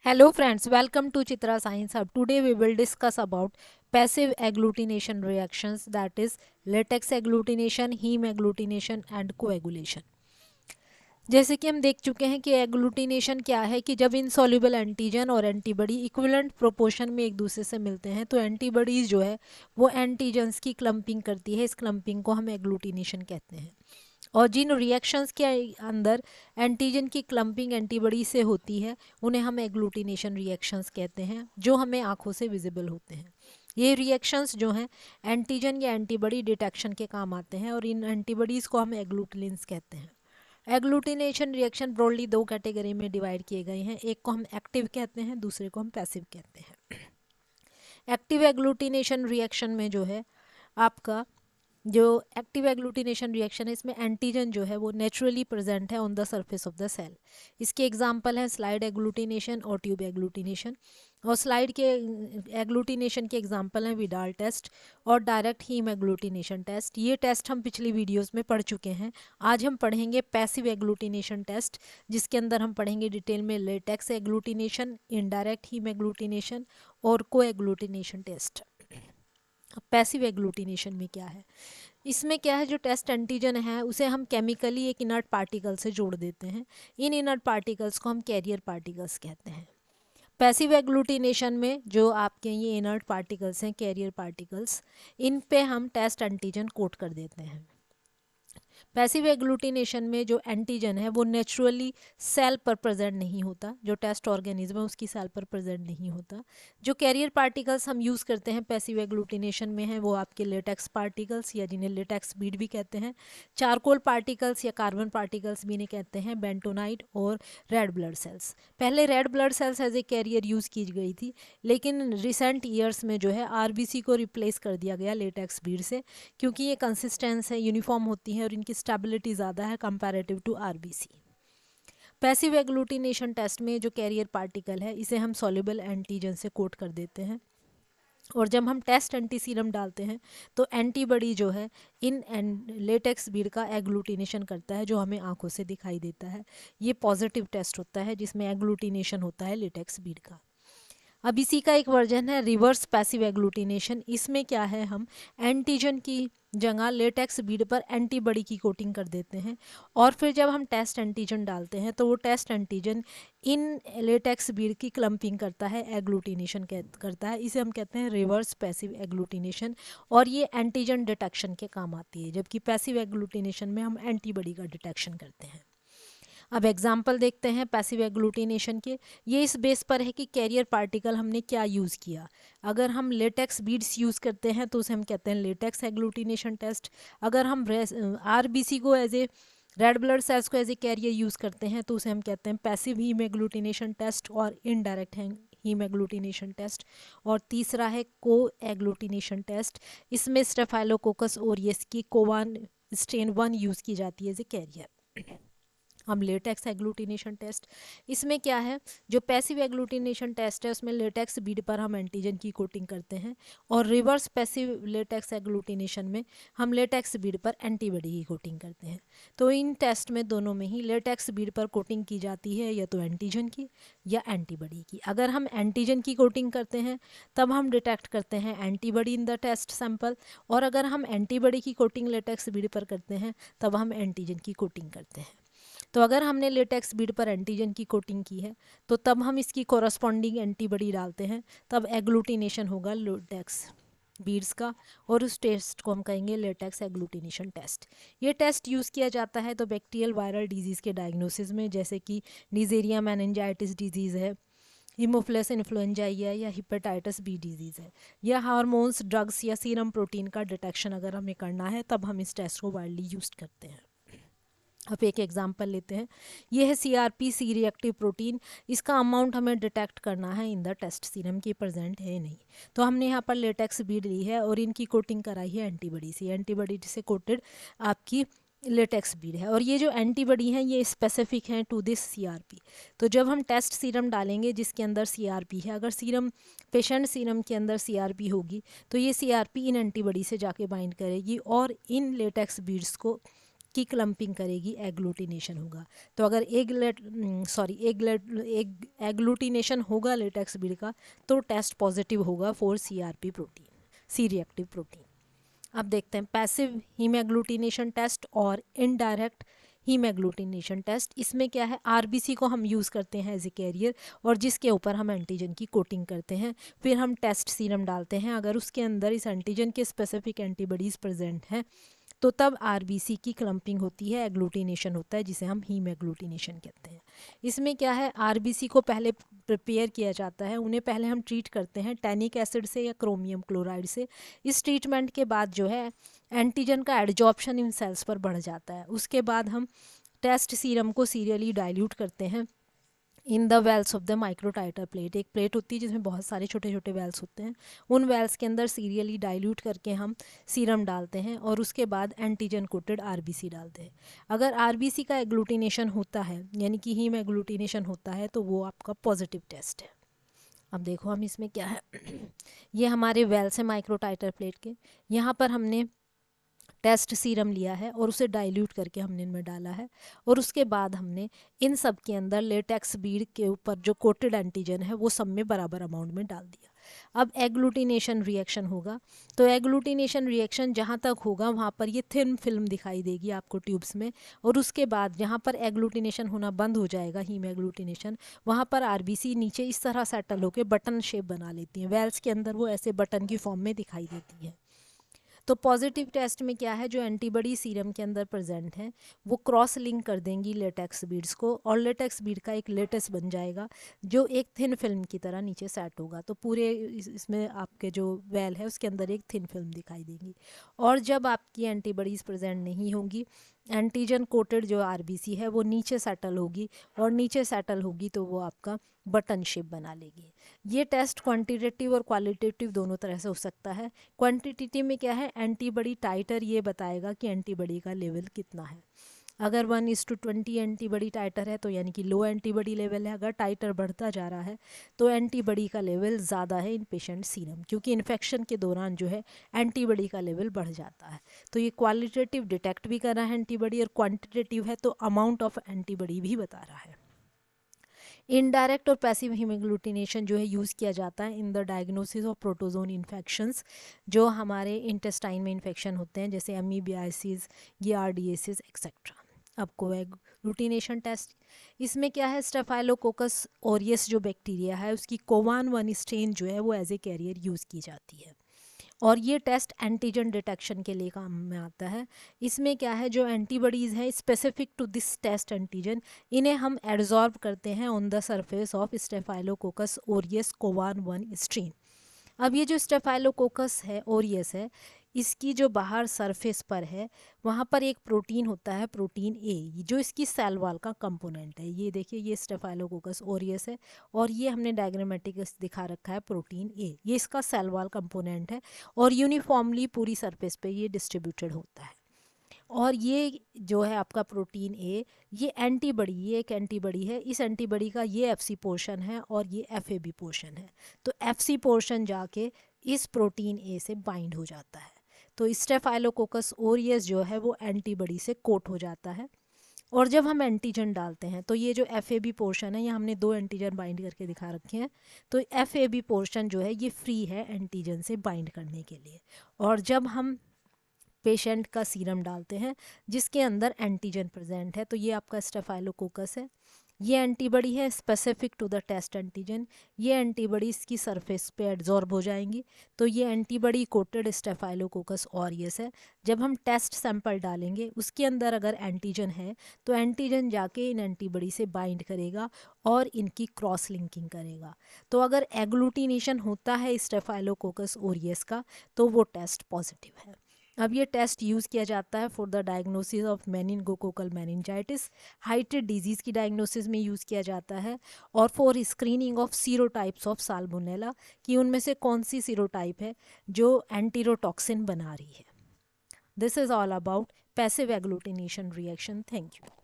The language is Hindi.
Hello friends, welcome to Chitra Science Hub. Today we will discuss about passive agglutination reactions, that is latex agglutination, heme agglutination and coagulation. जैसे कि हम देख चुके हैं कि एग्लूटिनेशन क्या है कि जब इनसॉल्युबल एंटीजन और एंटीबॉडी इक्विवेलेंट प्रोपोर्शन में एक दूसरे से मिलते हैं तो एंटीबॉडीज जो है वो एंटीजन्स की क्लम्पिंग करती है। इस क्लम्पिंग को हम एग्लूटिनेशन कहते हैं। और जिन रिएक्शंस के अंदर एंटीजन की क्लम्पिंग एंटीबॉडी से होती है उन्हें हम एग्लूटिनेशन रिएक्शंस कहते हैं, जो हमें आंखों से विजिबल होते हैं। ये रिएक्शंस जो हैं एंटीजन या एंटीबॉडी डिटेक्शन के काम आते हैं और इन एंटीबॉडीज़ को हम एग्लूटिनेंस कहते हैं। एग्लूटिनेशन रिएक्शन ब्रॉडली दो कैटेगरी में डिवाइड किए गए हैं, एक को हम एक्टिव कहते हैं, दूसरे को हम पैसिव कहते हैं। एक्टिव एग्लूटिनेशन रिएक्शन में जो है आपका जो एक्टिव एग्लूटिनेशन रिएक्शन है इसमें एंटीजन जो है वो नेचुरली प्रेजेंट है on the surface of the cell. इसके एग्जांपल हैं स्लाइड एग्लूटिनेशन और ट्यूब एग्लूटिनेशन। और स्लाइड के एग्लूटिनेशन के एग्जांपल हैं विडाल टेस्ट और डायरेक्ट हीम एग्लूटिनेशन टेस्ट। ये टेस्ट हम पिछली वीडियोस में पढ़ चुके हैं। आज हम पढ़ेंगे पैसिव एग्लूटिनेशन टेस्ट, जिसके अंदर हम पढ़ेंगे डिटेल में latex agglutination, indirect haem agglutination और co agglutination test. Passive agglutination में क्या है, इसमें क्या है, जो टेस्ट एंटीजन है उसे हम केमिकली एक इनर्ट पार्टिकल से जोड़ देते हैं। इन इनर्ट पार्टिकल्स को हम कैरियर पार्टिकल्स कहते हैं। पैसिव एग्लूटिनेशन में जो आपके ये इनर्ट पार्टिकल्स हैं, कैरियर पार्टिकल्स, इन पे हम टेस्ट एंटीजन कोट कर देते हैं। पैसिव एग्लूटिनेशन में जो एंटीजन है वो नेचुरली सेल पर प्रेजेंट नहीं होता, जो टेस्ट ऑर्गेनिज्म है उसकी सेल पर प्रेजेंट नहीं होता। जो कैरियर पार्टिकल्स हम यूज़ करते हैं पैसिव एग्लूटिनेशन में है वो आपके लेटेक्स पार्टिकल्स या जिन्हें लेटेक्स बीड भी कहते हैं, चारकोल पार्टिकल्स या कार्बन पार्टिकल्स भी इन्हें कहते हैं, बेंटोनाइट और रेड ब्लड सेल्स। पहले red blood cells as a carrier use की गई थी, लेकिन रिसेंट ईयर्स में जो है आरबीसी को रिप्लेस कर दिया गया लेटेक्स बीड से, क्योंकि ये कंसिस्टेंस है, यूनिफॉर्म होती है और इनकी स्टेबिलिटी ज़्यादा है comparative to RBC. Passive agglutination test में जो कैरियर पार्टिकल है इसे हम सॉल्युबल एंटीजन से कोट कर देते हैं, और जब हम टेस्ट एंटी सीरम डालते हैं तो एंटीबॉडी जो है इन लेटेक्स बीड का एग्लूटिनेशन करता है, जो हमें आंखों से दिखाई देता है। ये पॉजिटिव टेस्ट होता है जिसमें एग्लूटिनेशन होता है लेटेक्स बीड का। अब इसी का एक वर्जन है रिवर्स पैसिव एग्लूटिनेशन। इसमें क्या है, हम एंटीजन की जगह लेटेक्स बीड पर एंटीबॉडी की कोटिंग कर देते हैं, और फिर जब हम टेस्ट एंटीजन डालते हैं तो वो test antigen in latex bead की क्लम्पिंग करता है, एग्लूटिनेशन करता है। इसे हम कहते हैं रिवर्स पैसिव एग्लूटिनेशन, और ये एंटीजन डिटेक्शन के काम आती है, जबकि पैसिव एग्लूटिनेशन में हम एंटीबॉडी का डिटेक्शन करते हैं। अब एग्जाम्पल देखते हैं पैसिव एग्लूटिनेशन के। ये इस बेस पर है कि कैरियर पार्टिकल हमने क्या यूज़ किया। अगर हम लेटेक्स बीड्स यूज़ करते हैं तो उसे हम कहते हैं लेटेक्स एग्लूटिनेशन टेस्ट। अगर हम आरबीसी को as a red blood cells को एज ए कैरियर यूज़ करते हैं तो उसे हम कहते हैं पैसिव हीम एग्लूटिनेशन टेस्ट और इनडायरेक्ट हीम एग्लूटिनेशन टेस्ट। और तीसरा है को एग्लूटिनेशन टेस्ट। इसमें स्टेफाइलोकोकस ओरियस की कोवान स्ट्रेन 1 यूज़ की जाती है एज ए कैरियर। हम लेटेक्स एग्लूटिनेशन टेस्ट, इसमें क्या है, जो पैसिव एग्लूटिनेशन टेस्ट है उसमें लेटेक्स बीड पर हम एंटीजन की कोटिंग करते हैं, और रिवर्स पैसिव लेटेक्स एग्लूटिनेशन में हम लेटेक्स बीड पर एंटीबॉडी की कोटिंग करते हैं। तो इन टेस्ट में दोनों में ही लेटेक्स बीड पर कोटिंग की जाती है, या तो एंटीजन की या एंटीबॉडी की। अगर हम एंटीजन की कोटिंग करते हैं तब हम डिटेक्ट करते हैं antibody in the test sample, और अगर हम एंटीबॉडी की कोटिंग लेटेक्स बीड पर करते हैं तब हम एंटीजन की कोटिंग करते हैं। तो अगर हमने लेटेक्स बीड पर एंटीजन की कोटिंग की है तो तब हम इसकी कोरस्पॉन्डिंग एंटीबॉडी डालते हैं, तब एग्लूटिनेशन होगा लेटेक्स बीड्स का, और उस टेस्ट को हम कहेंगे लेटेक्स एग्लूटिनेशन टेस्ट। ये टेस्ट यूज़ किया जाता है तो बैक्टीरियल वायरल डिजीज़ के डायग्नोसिस में, जैसे कि नीजेरिया मेनिंजाइटिस डिजीज़ है, हीमोफिलस इन्फ्लुएंजाई है, या हेपेटाइटिस बी डिजीज़ है, या हार्मोन्स, ड्रग्स या सीरम प्रोटीन का डिटेक्शन अगर हमें करना है तब हम इस टेस्ट को वाइडली यूज करते हैं। अब एक एग्जांपल लेते हैं। ये है सीआरपी, सी रिएक्टिव प्रोटीन। इसका अमाउंट हमें डिटेक्ट करना है इन द टेस्ट सीरम की प्रेजेंट है नहीं। तो हमने यहाँ पर लेटेक्स बीड ली है और इनकी कोटिंग कराई है एंटीबॉडी से। एंटीबॉडी से कोटेड आपकी लेटेक्स बीड है, और ये जो एंटीबॉडी हैं ये स्पेसिफिक हैं टू दिस सीआरपी। तो जब हम टेस्ट सीरम डालेंगे जिसके अंदर सीआरपी है, अगर सीरम पेशेंट सीरम के अंदर सीआरपी होगी तो ये सीआरपी इन एंटीबॉडी से जाके बाइंड करेगी और इन लेटेक्स बीड्स को की क्लम्पिंग करेगी, एग्लूटिनेशन होगा। तो अगर एग्लूटिनेशन होगा लेटेक्स बीड का तो टेस्ट पॉजिटिव होगा for CRP protein, C reactive protein. अब देखते हैं पैसिव हीमएग्लूटिनेशन टेस्ट और इनडायरेक्ट हीमएग्लूटिनेशन टेस्ट। इसमें क्या है, RBC को हम यूज़ करते हैं एज ए कैरियर और जिसके ऊपर हम एंटीजन की कोटिंग करते हैं, फिर हम टेस्ट सीरम डालते हैं। अगर उसके अंदर इस एंटीजन के स्पेसिफिक एंटीबॉडीज़ प्रेजेंट हैं तो तब RBC की क्लम्पिंग होती है, एग्लूटिनेशन होता है, जिसे हम हीमएग्लूटिनेशन कहते हैं। इसमें क्या है, RBC को पहले प्रिपेयर किया जाता है, उन्हें पहले हम ट्रीट करते हैं टैनिक एसिड से या क्रोमियम क्लोराइड से। इस ट्रीटमेंट के बाद जो है एंटीजन का एडजॉर्प्शन इन सेल्स पर बढ़ जाता है। उसके बाद हम टेस्ट सीरम को सीरियली डाइल्यूट करते हैं in the wells of the microtitre plate. एक प्लेट होती है जिसमें बहुत सारे छोटे छोटे वेल्स होते हैं, उन वेल्स के अंदर सीरियली डाइल्यूट करके हम सीरम डालते हैं और उसके बाद एंटीजन कोटेड RBC डालते हैं। अगर RBC का एग्लूटिनेशन होता है यानी कि हीम एग्लूटिनेशन होता है तो वो आपका पॉजिटिव टेस्ट है। अब देखो हम इसमें क्या है ये हमारे वेल्स हैं माइक्रोटाइटर प्लेट के, यहाँ पर हमने टेस्ट सीरम लिया है और उसे डाइल्यूट करके हमने इनमें डाला है और उसके बाद हमने इन सब के अंदर लेटेक्स बीड के ऊपर जो कोटेड एंटीजन है वो सब में बराबर अमाउंट में डाल दिया। अब एग्लूटिनेशन रिएक्शन होगा, तो एग्लूटिनेशन रिएक्शन जहाँ तक होगा वहाँ पर ये थिन फिल्म दिखाई देगी आपको ट्यूब्स में, और उसके बाद जहाँ पर एग्लूटिनेशन होना बंद हो जाएगा, हीम एग्लूटिनेशन, वहाँ पर RBC नीचे इस तरह सेटल होकर बटन शेप बना लेती हैं। वेल्स के अंदर वो ऐसे बटन की फॉर्म में दिखाई देती है। तो पॉजिटिव टेस्ट में क्या है, जो एंटीबॉडी सीरम के अंदर प्रेजेंट है वो क्रॉस लिंक कर देंगी लेटेक्स बीड्स को और लेटेक्स बीड का एक लेटेस बन जाएगा जो एक थिन फिल्म की तरह नीचे सेट होगा। तो पूरे इसमें आपके जो वेल है उसके अंदर एक थिन फिल्म दिखाई देगी। और जब आपकी एंटीबॉडीज़ प्रेजेंट नहीं होंगी, एंटीजन कोटेड जो RBC है वो नीचे सेटल होगी और नीचे सेटल होगी तो वो आपका बटन शेप बना लेगी। ये टेस्ट क्वांटिटेटिव और क्वालिटेटिव दोनों तरह से हो सकता है। क्वांटिटेटिव में क्या है, एंटीबॉडी टाइटर ये बताएगा कि एंटीबॉडी का लेवल कितना है। अगर 1:20 एंटीबॉडी टाइटर है तो यानी कि लो एंटीबॉडी लेवल है। अगर टाइटर बढ़ता जा रहा है तो एंटीबॉडी का लेवल ज़्यादा है इन पेशेंट सीरम, क्योंकि इन्फेक्शन के दौरान जो है एंटीबॉडी का लेवल बढ़ जाता है। तो ये क्वालिटेटिव डिटेक्ट भी कर रहा है एंटीबॉडी, और क्वांटिटेटिव है तो अमाउंट ऑफ एंटीबॉडी भी बता रहा है। इनडायरेक्ट और पैसिव हीमोग्लूटिनेशन जो है यूज़ किया जाता है in the diagnosis of protozoan infections, जो हमारे इंटेस्टाइन में इन्फेक्शन होते हैं जैसे अमीबियासिस, गियार्डियासिस एक्सेट्रा। अब कोएग्लूटिनेशन टेस्ट, इसमें क्या है, स्टेफाइलोकोकस ऑरियस जो बैक्टीरिया है उसकी कोवान 1 स्ट्रेन जो है वो एज ए कैरियर यूज़ की जाती है और ये टेस्ट एंटीजन डिटेक्शन के लिए काम में आता है। इसमें क्या है, जो एंटीबॉडीज़ हैं specific to this test antigen, इन्हें हम एब्जॉर्ब करते हैं on the surface of staphylococcus aureus Cowan 1 strain. अब ये जो स्टेफाइलोकोकस है ओरियस है, इसकी जो बाहर सरफेस पर है वहाँ पर एक प्रोटीन होता है, प्रोटीन A, जो इसकी सेल वॉल का कंपोनेंट है। ये देखिए, ये स्टेफाइलोकोकस ओरियस है और ये हमने डायग्रामेटिक दिखा रखा है प्रोटीन A, ये इसका सेल वॉल कंपोनेंट है और यूनिफॉर्मली पूरी सरफेस पे ये डिस्ट्रीब्यूटेड होता है। और ये जो है आपका प्रोटीन A, ये एंटीबॉडी, ये एक एंटीबॉडी है। इस एंटीबॉडी का ये FC पोर्शन है और ये FAB पोर्शन है। तो FC पोर्शन जाके इस प्रोटीन A से बाइंड हो जाता है, तो स्टेफाइलोकोकस ओरियस जो है वो एंटीबॉडी से कोट हो जाता है। और जब हम एंटीजन डालते हैं तो ये जो FAB पोर्शन है, ये हमने 2 एंटीजन बाइंड करके दिखा रखे हैं, तो FAB पोर्शन जो है ये फ्री है एंटीजन से बाइंड करने के लिए। और जब हम पेशेंट का सीरम डालते हैं जिसके अंदर एंटीजन प्रेजेंट है, तो ये आपका स्टेफाइलोकोकस है, ये एंटीबॉडी है specific to the test antigen, ये एंटीबॉडी इसकी सरफेस पे एड्जॉर्ब हो जाएंगी, तो ये एंटीबॉडी कोटेड स्टेफाइलोकोकस ऑरियस है। जब हम टेस्ट सैंपल डालेंगे उसके अंदर अगर एंटीजन है तो एंटीजन जाके इन एंटीबॉडी से बाइंड करेगा और इनकी क्रॉस लिंकिंग करेगा। तो अगर एग्लूटिनेशन होता है स्टेफाइलोकोकस ऑरियस का तो वो टेस्ट पॉजिटिव है। अब ये टेस्ट यूज़ किया जाता है for the diagnosis of meningococcal meningitis, hydatid disease की डायग्नोसिस में यूज़ किया जाता है, और for screening of serotypes of salmonella, कि उनमें से कौन सी सीरोटाइप है जो एंटीरोटॉक्सिन बना रही है। This is all about passive agglutination reaction. Thank you.